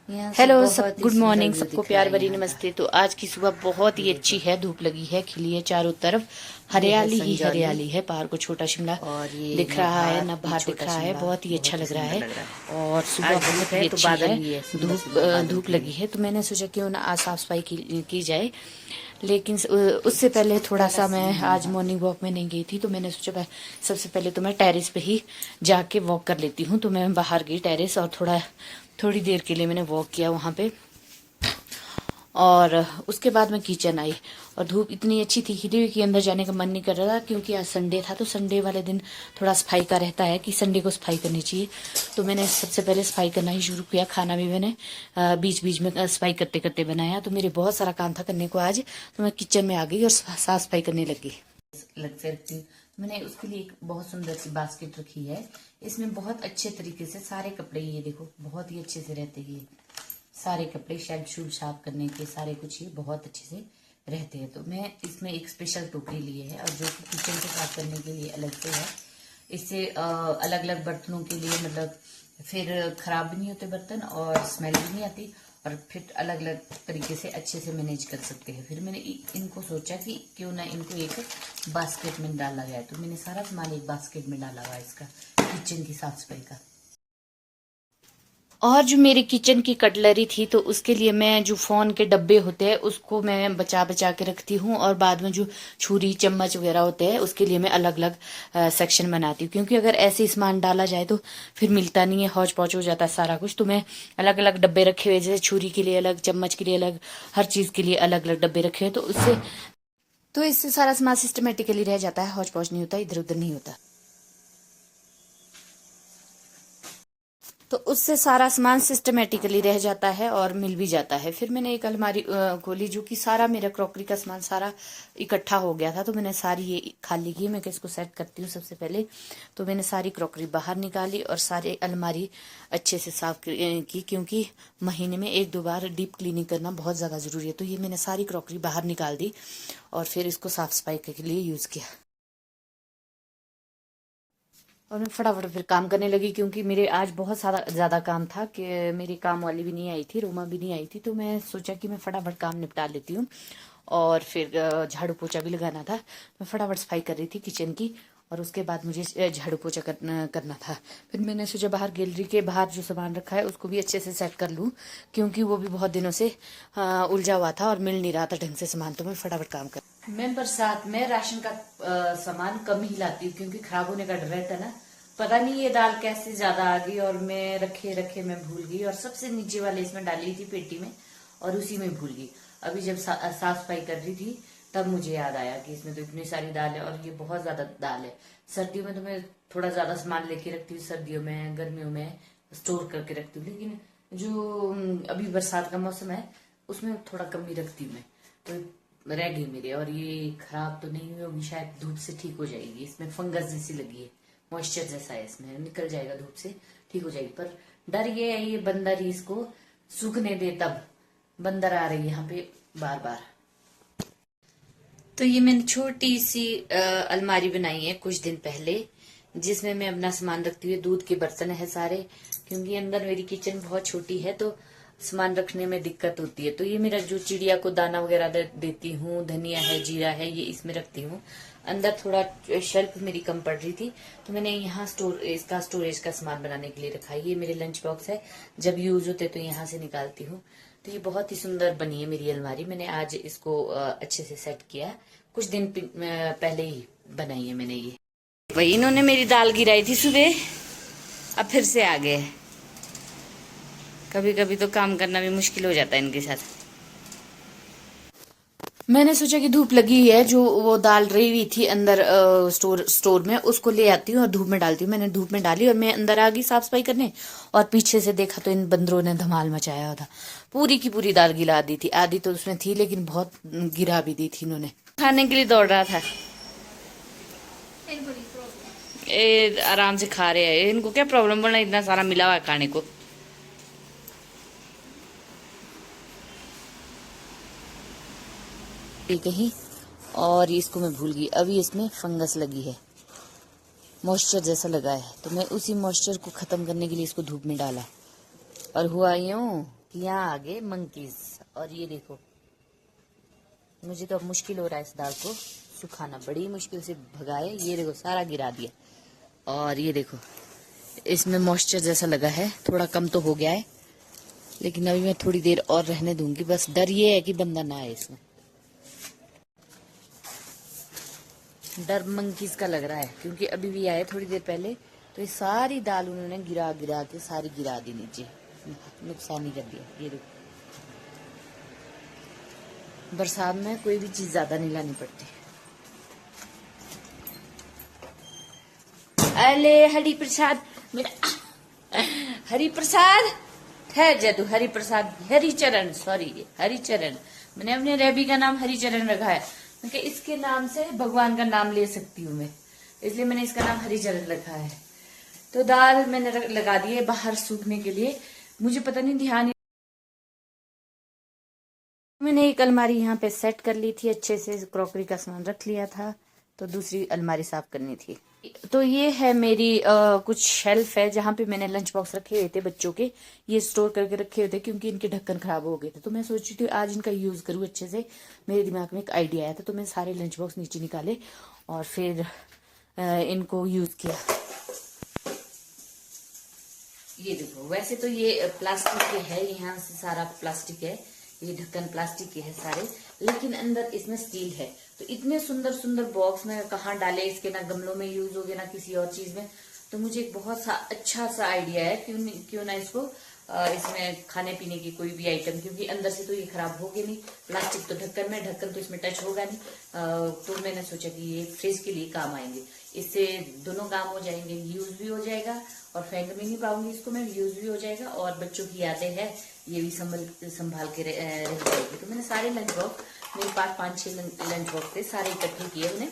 Hello सब, good morning सबको, प्यार भरी नमस्ते। तो आज की सुबह बहुत ही अच्छी है, धूप लगी है, खिली है, चारों तरफ हरियाली ही हरियाली है। पहाड़ को छोटा शिमला दिख रहा है, नभार दिख रहा है, बहुत ही अच्छा लग रहा है। और सुबह बहुत ही अच्छी है, धूप लगी है। तो मैंने सोचा क्यों ना आज साफ सफाई की जाए, लेकिन उससे पहले थोड़ा सा मैं आज मॉर्निंग वॉक में नहीं गई थी, तो मैंने सोचा सबसे पहले तो मैं टेरेस पे ही जाके वॉक कर लेती हूँ। तो मैं बाहर गई टेरेस और थोड़ी देर के लिए मैंने वॉक किया वहाँ पे, और उसके बाद मैं किचन आई। और धूप इतनी अच्छी थी खिली हुई कि अंदर जाने का मन नहीं कर रहा था, क्योंकि आज संडे था। तो संडे वाले दिन थोड़ा सफाई का रहता है कि संडे को सफाई करनी चाहिए। तो मैंने सबसे पहले सफाई करना ही शुरू किया। खाना भी मैंने बीच बीच में सफाई करते करते बनाया। तो मेरे बहुत सारा काम था करने को आज, तो मैं किचन में आ गई और साफ सफाई करने लगी। मैंने उसके लिए एक बहुत सुंदर सी बास्केट रखी है। इसमें बहुत अच्छे तरीके से सारे कपड़े, ये देखो बहुत ही अच्छे से रहते हैं। सारे कपड़े शेल्फ शूल साफ करने के सारे कुछ ये बहुत अच्छे से रहते हैं। तो मैं इसमें एक स्पेशल टोकरी लिए है, और जो कि किचन को साफ करने के लिए अलग से है। इससे अलग अलग बर्तनों के लिए, मतलब फिर खराब भी नहीं होते बर्तन और स्मेल भी नहीं आती, और फिर अलग अलग तरीके से अच्छे से मैनेज कर सकते हैं। फिर मैंने इनको सोचा कि क्यों ना इनको एक बास्केट में डाला जाए। तो मैंने सारा सामान एक बास्केट में डाला हुआ इसका, किचन की साफ सफाई का। और जो मेरी किचन की कटलरी थी, तो उसके लिए मैं जो फोन के डब्बे होते हैं उसको मैं बचा बचा के रखती हूँ, और बाद में जो छुरी चम्मच वगैरह होते हैं उसके लिए मैं अलग अलग सेक्शन बनाती हूँ। क्योंकि अगर ऐसे सामान डाला जाए तो फिर मिलता नहीं है, हौच पौच हो जाता है सारा कुछ। तो मैं अलग अलग डब्बे रखे हुए, जैसे छुरी के लिए अलग, चम्मच के लिए अलग, हर चीज के लिए अलग अलग डब्बे रखे हुए। तो इससे सारा सामान सिस्टमेटिकली रह जाता है, हौच पौच नहीं होता, इधर उधर नहीं होता। तो उससे सारा सामान सिस्टमेटिकली रह जाता है और मिल भी जाता है। फिर मैंने एक अलमारी खोली, जो कि सारा मेरा क्रॉकरी का सामान सारा इकट्ठा हो गया था। तो मैंने सारी ये खाली की। मैं किसको सेट करती हूँ सबसे पहले, तो मैंने सारी क्रॉकरी बाहर निकाली और सारे अलमारी अच्छे से साफ की, क्योंकि महीने में 1-2 बार डीप क्लीनिंग करना बहुत ज्यादा जरूरी है। तो ये मैंने सारी क्रॉकरी बाहर निकाल दी और फिर इसको साफ सफाई के लिए यूज किया। और मैं फटाफट फिर काम करने लगी, क्योंकि मेरे आज बहुत सारा ज्यादा काम था कि मेरी काम वाली भी नहीं आई थी, रोमा भी नहीं आई थी। तो मैं सोचा कि मैं फटाफट काम निपटा लेती हूँ। और फिर झाड़ू पोछा भी लगाना था। मैं फटाफट सफाई कर रही थी किचन की, और उसके बाद मुझे झाड़ू पोछा करना था। फिर मैंने सोचा बाहर गैलरी के बाहर जो सामान रखा है उसको भी अच्छे से सेट कर लूँ, क्योंकि वो भी बहुत दिनों से उलझा हुआ था और मिल नहीं रहा था ढंग से सामान। तो मैं फटाफट काम कर। मैं बरसात में राशन का सामान कम ही लाती हूँ, क्योंकि खराब होने का डर रहता है ना। पता नहीं ये दाल कैसे ज्यादा आ गई, और मैं रखे रखे मैं भूल गई, और सबसे नीचे वाले इसमें डाली थी पेटी में, और उसी में भूल गई। अभी जब साफ सफाई कर रही थी तब मुझे याद आया कि इसमें तो इतनी सारी दाल है, और ये बहुत ज्यादा दाल है। सर्दियों में तो मैं थोड़ा ज्यादा सामान लेके रखती हूँ, सर्दियों में गर्मियों में स्टोर करके रखती हूँ, लेकिन जो अभी बरसात का मौसम है उसमें थोड़ा कम ही रखती हूँ मैं। तो रह गई मेरे, और ये खराब तो नहीं हुई होगी, शायद धूप से ठीक हो जाएगी। इसमें फंगस जैसी लगी है, मॉइस्चर जैसा है, इसमें निकल जाएगा, धूप से ठीक हो जाएगी। पर डर ये है, ये बंदर ही इसको सूखने दे, तब बंदर आ रही है यहाँ पे बार बार। तो ये मैंने छोटी सी अलमारी बनाई है कुछ दिन पहले, जिसमें मैं अपना सामान रखती हूँ। दूध के बर्तन है सारे, क्योंकि अंदर मेरी किचन बहुत छोटी है तो सामान रखने में दिक्कत होती है। तो ये मेरा जो चिड़िया को दाना वगैरह देती हूँ, धनिया है, जीरा है, ये इसमें रखती हूँ। अंदर थोड़ा शेल्फ मेरी कम पड़ रही थी, तो मैंने यहाँ इसका स्टोरेज का सामान बनाने के लिए रखा है। ये मेरे लंच बॉक्स है, जब यूज होते तो यहाँ से निकालती हूँ। तो ये बहुत ही सुंदर बनी है मेरी अलमारी। मैंने आज इसको अच्छे से सेट किया, कुछ दिन पहले ही बनाई है मैंने ये। वही इन्होंने मेरी दाल गिराई थी सुबह, अब फिर से आ गए। कभी कभी तो काम करना भी मुश्किल हो जाता है इनके साथ। मैंने सोचा कि धूप लगी है, जो वो दाल रही हुई थी अंदर स्टोर में, उसको ले आती हूँ और धूप में डालती हूँ। मैंने धूप में डाली और मैं अंदर आ गई साफ सफाई करने, और पीछे से देखा तो इन बंदरों ने धमाल मचाया हुआ था। पूरी की पूरी दाल गिरा दी थी, आधी तो उसमें थी लेकिन बहुत गिरा भी दी थी इन्होंने। खाने के लिए दौड़ रहा था, ये आराम से खा रहे हैं। इनको क्या प्रॉब्लम बना, इतना सारा मिला हुआ है खाने को। कहीं और इसको मैं भूल गई, अभी इसमें फंगस लगी है, मॉइस्चर जैसा लगा है। तो मैं उसी मॉइस्चर को खत्म करने के लिए इसको धूप में डाला, और हुआ यूं कि यहाँ आगे मंकीज। और ये देखो, मुझे तो अब मुश्किल हो रहा है इस दाल को सुखाना, बड़ी मुश्किल से भगाए। ये देखो सारा गिरा दिया। और ये देखो इसमें मॉइस्चर जैसा लगा है, थोड़ा कम तो हो गया है, लेकिन अभी मैं थोड़ी देर और रहने दूंगी। बस डर ये है कि बंदा ना आए इसमें, डर मंकीज का लग रहा है, क्योंकि अभी भी आए थोड़ी देर पहले, तो ये सारी दाल उन्होंने गिरा गिरा के सारी गिरा दी नीचे, नुकसान ही कर दिया। ये देखो, बरसात में कोई भी चीज ज्यादा नहीं लानी पड़ती। अले हरि प्रसाद मेरा, हरि प्रसाद है जदू, हरि प्रसाद, हरिचरण, सॉरी हरिचरण। मैंने अपने रेबी का नाम हरिचरण रखा है, क्योंकि इसके नाम से भगवान का नाम ले सकती हूँ मैं, इसलिए मैंने इसका नाम हरिचरण रखा है। तो दाल मैंने लगा दी है बाहर सूखने के लिए। मुझे पता नहीं ध्यान, मैंने एक अलमारी यहाँ पे सेट कर ली थी अच्छे से, क्रॉकरी का सामान रख लिया था, तो दूसरी अलमारी साफ करनी थी। तो ये है मेरी कुछ शेल्फ है जहाँ पे मैंने लंच बॉक्स रखे हुए थे बच्चों के, ये स्टोर करके रखे हुए थे, क्योंकि इनके ढक्कन खराब हो गए थे। तो मैं सोच रही थी आज इनका यूज करूँ अच्छे से, मेरे दिमाग में एक आइडिया आया था, तो मैं सारे लंच बॉक्स नीचे निकाले और फिर इनको यूज किया। ये देखो, वैसे तो ये प्लास्टिक के है, यहाँ से सारा प्लास्टिक है, ये ढक्कन प्लास्टिक के है सारे, लेकिन अंदर इसमें स्टील है। तो इतने सुंदर सुंदर बॉक्स में कहाँ डाले इसके, ना गमलों में यूज होगे ना किसी और चीज में। तो मुझे एक बहुत सा अच्छा सा आइडिया है, क्यों ना इसको इसमें खाने पीने की कोई भी आइटम, क्योंकि अंदर से तो ये खराब होगे नहीं, प्लास्टिक तो ढक्कन में, ढक्कन तो इसमें टच होगा नहीं। तो मैंने सोचा कि ये फ्रिज के लिए काम आएंगे, इससे दोनों काम हो जाएंगे, यूज भी हो जाएगा और फेंक भी नहीं पाऊंगी इसको मैं, यूज भी हो जाएगा और बच्चों की यादें हैं ये भी संभाल के रह जाएगी। तो मैंने सारे लंच बॉक्स, मेरे पास 5-6 लंच बॉक्स थे, सारे इकट्ठे किए उन्हें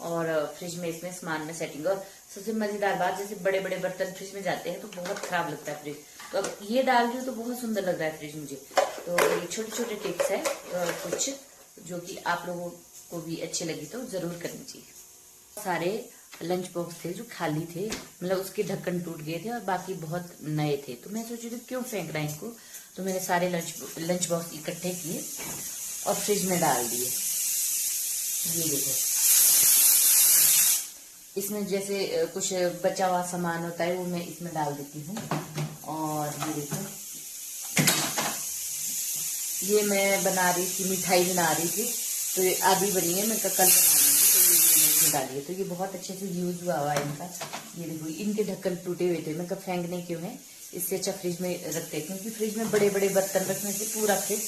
और फ्रिज में इसमें सामान में सेटिंग। और सबसे मजेदार बात, जैसे बड़े बड़े बर्तन फ्रिज में जाते हैं तो बहुत खराब लगता है फ्रिज, तो अब ये डाल रही हूँ तो बहुत सुंदर लग रहा है फ्रिज मुझे। तो ये छोटे छोटे टिप्स है कुछ जो कि आप लोगों को भी अच्छे लगी तो जरूर करनी चाहिए। सारे लंच बॉक्स थे जो खाली थे, मतलब उसके ढक्कन टूट गए थे और बाकी बहुत नए थे, तो मैं सोची थी क्यों फेंक रहा है इसको। तो मैंने सारे लंच बॉक्स इकट्ठे किए और फ्रिज में डाल दिए। ये देखो, इसमें जैसे कुछ बचा हुआ सामान होता है वो मैं इसमें डाल देती हूँ। और ये देखो, ये मैं बना रही थी, मिठाई बना रही थी, तो ये आधी बनी है, मैं कल बना लूंगी, तो ये मैंने इसमें डाली है। तो ये बहुत अच्छे से यूज हुआ है इनका। ये देखो, इनके ढक्कन टूटे हुए थे, मैं कब फेंकने क्यों है, इससे अच्छा फ्रिज में रखते हैं, क्योंकि फ्रिज में बड़े बड़े बर्तन रखने से पूरा फ्रिज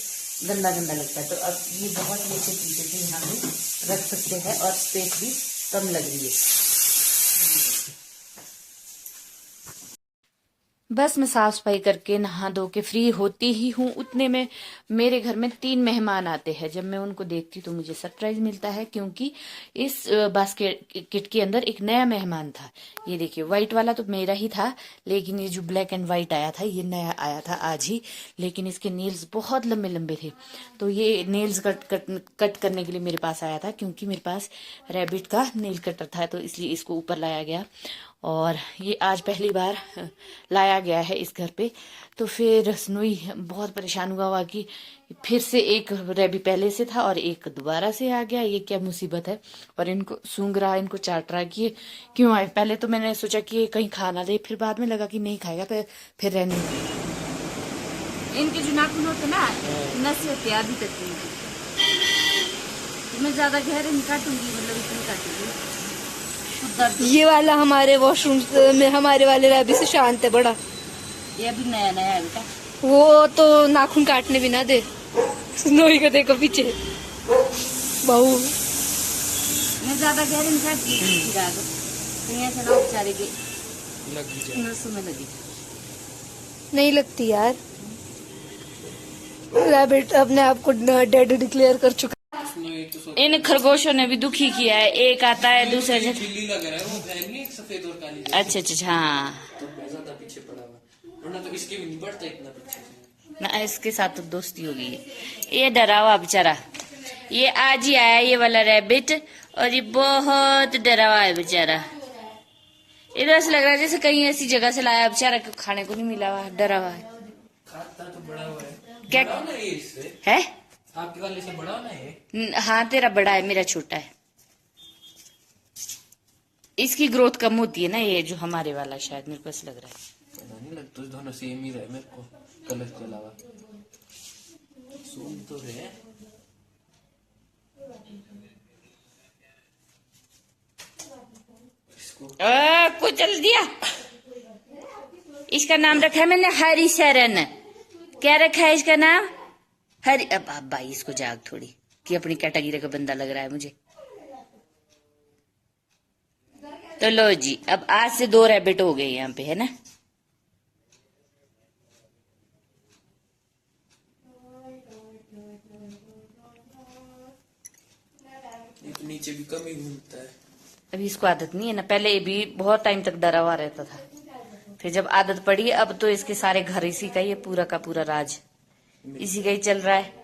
गंदा गंदा लगता है। तो अब ये बहुत ही अच्छे तरीके से यहाँ पे रख सकते हैं और स्पेस भी कम लग रही है। बस मैं साफ सफाई करके नहा धो के फ्री होती ही हूँ, उतने में मेरे घर में 3 मेहमान आते हैं। जब मैं उनको देखती तो मुझे सरप्राइज मिलता है, क्योंकि इस बास्केट किट के अंदर एक नया मेहमान था। ये देखिए, व्हाइट वाला तो मेरा ही था, लेकिन ये जो ब्लैक एंड व्हाइट आया था ये नया आया था आज ही, लेकिन इसके नेल्स बहुत लंबे लंबे थे। तो ये नेल्स कट करने के लिए मेरे पास आया था, क्योंकि मेरे पास रैबिट का नेल कटर था, तो इसलिए इसको ऊपर लाया गया। और ये आज पहली बार लाया गया है इस घर पे। तो फिर स्नोई बहुत परेशान हुआ कि फिर से एक रैबी पहले से था और एक दोबारा से आ गया, ये क्या मुसीबत है। और इनको सूंघ रहा, इनको चाट रहा कि क्यों आए। पहले तो मैंने सोचा कि ये कहीं खा ना दे, फिर बाद में लगा कि नहीं खाएगा, तो फिर रहने। इनके जो नाखून होते ना, नसें होती आधी तक, मैं ज्यादा गहरे नहीं काटूंगी, मतलब इतनी काटूंगी। ये वाला हमारे वॉशरूम में हमारे वाले रैबी से शांत है बड़ा। ये अभी नया नया है बेटा, वो तो नाखून काटने भी ना दे। स्नोई को देखो पीछे, बहू। मैं ज्यादा गहरे नहीं काटती, ऐसा ना बेचारे के नसों में लगी। नहीं लगती यार, रैबिट अपने आप को डेड डिक्लेयर कर चुका। इन खरगोशों ने भी दुखी किया है, एक आता है दूसरे से। बिल्ली लग रहा है वो, बहन नहीं, एक सफेद और काली। अच्छा अच्छा, हाँ, तो ज्यादा पीछे पड़ा हुआ, वरना तो इसके भी नहीं बढ़ता इतना पीछे ना, इसके साथ तो दोस्ती हो गई है। ये डरा हुआ बेचारा, ये आज ही आया ये वाला रैबिट, और ये बहुत डरा हुआ है बेचारा। इधर से लग रहा है जैसे कहीं ऐसी जगह से लाया बेचारा, खाने को नहीं मिला हुआ, डरा हुआ है। खाता तो बड़ा हुआ है। क्या बड़ा ना ये इससे, है? आपके वाले से बड़ा ना ये। हाँ तेरा बड़ा है, मेरा छोटा है। इसकी ग्रोथ कम होती है ना, ये जो हमारे वाला, शायद मेरे को ऐसा लग रहा है। पता नहीं लगता, दोनों सेम ही रहे मेरे को कलर के अलावा। सुन तो रहे इसको। कुचल दिया। इसका नाम रखा है मैंने हरिशरण। क्या रखा है इसका नाम? हरि। अब भाई इसको जाग थोड़ी कि अपनी कैटेगरी का बंदा लग रहा है मुझे। तो लो जी, अब आज से 2 रैबिट हो गए यहाँ पे, है ना। ये तो नीचे भी कम ही घूमता है। अभी इसको आदत नहीं है ना, पहले ये भी बहुत टाइम तक डरा हुआ रहता था, फिर जब आदत पड़ी अब तो इसके सारे घर इसी का ही है, पूरा का पूरा राज इसी का ही चल रहा है।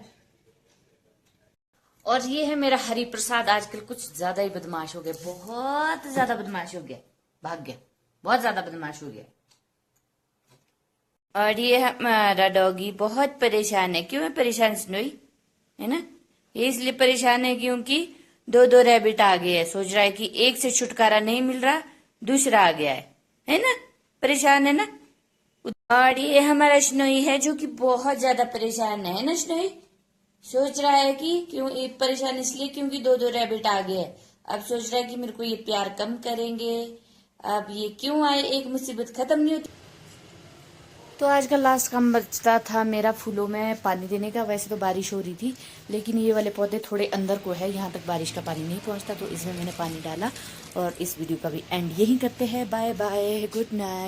और ये है मेरा हरि प्रसाद, आजकल कुछ ज्यादा ही बदमाश हो गया, बहुत ज्यादा बदमाश हो गया, भाग गया, बहुत ज्यादा बदमाश हो गया। और ये हमारा डॉगी बहुत परेशान है। क्यों है परेशान स्नोई, है ना? ये इसलिए परेशान है क्योंकि 2 रैबिट आ गए है, सोच रहा है कि एक से छुटकारा नहीं मिल रहा, दूसरा आ गया है ना? परेशान है ना। और ये हमारा स्नोई है जो कि बहुत ज्यादा परेशान है ना स्नोई। सोच रहा है कि क्यों ये परेशान, इसलिए क्योंकि 2 रैबिट आ गए हैं। अब सोच रहा है कि मेरे को ये प्यार कम करेंगे, अब ये क्यों आए, एक मुसीबत खत्म नहीं होती। तो आज का लास्ट काम बचता था मेरा फूलों में पानी देने का। वैसे तो बारिश हो रही थी, लेकिन ये वाले पौधे थोड़े अंदर को है, यहाँ तक बारिश का पानी नहीं पहुँचता, तो इसमें मैंने पानी डाला। और इस वीडियो का भी एंड यही करते हैं। Bye bye, good night.